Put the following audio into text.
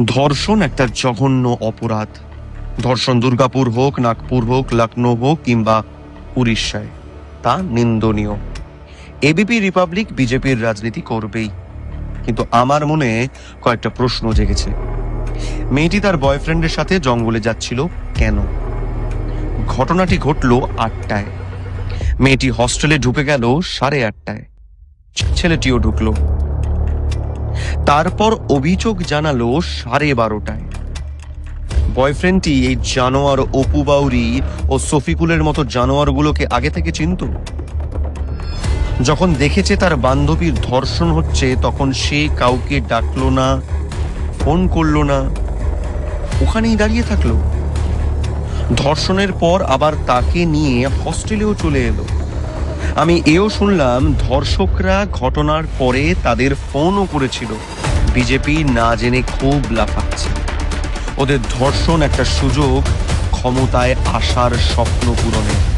ধর্ষণ একটা জঘন্য অপরাধ। ধর্ষণ দুর্গাপুর হোক, নাগপুর হোক, লখনৌ হোক কিংবা উড়িষ্যায়, তা নিন্দনীয়। এবিপি রিপাবলিক বিজেপির রাজনীতি করবেই, কিন্তু আমার মনে কয়েকটা প্রশ্ন জেগেছে। মেয়েটি তার বয়ফ্রেন্ডের সাথে জঙ্গলে যাচ্ছিল কেন? ঘটনাটি ঘটল 8টায়। মেয়েটি হস্টেলে ঢুকে গেল 8:30টায়। ছেলেটিও ঢুকলো। তারপর অভিযোগ জানালো 12:30টায়। বয়ফ্রেন্ডটি এই জানোয়ার অপু বাউরি ও শফিকুলের মতো জানোয়ারগুলোকে আগে থেকে চিনত। যখন দেখেছে তার বান্ধবীর ধর্ষণ হচ্ছে, তখন সে কাউকে ডাকলো না, ফোন করলো না, ওখানেই দাঁড়িয়ে থাকলো। ধর্ষণের পর আবার তাকে নিয়ে হস্টেলেও চলে এলো। আমি এও শুনলাম ধর্ষকরা ঘটনার পরে তাদের ফোনও করেছিল। বিজেপি না জেনে খুব লাফাচ্ছে। ওদের ধর্ষণ একটা সুযোগ ক্ষমতায় আসার স্বপ্ন পূরণের।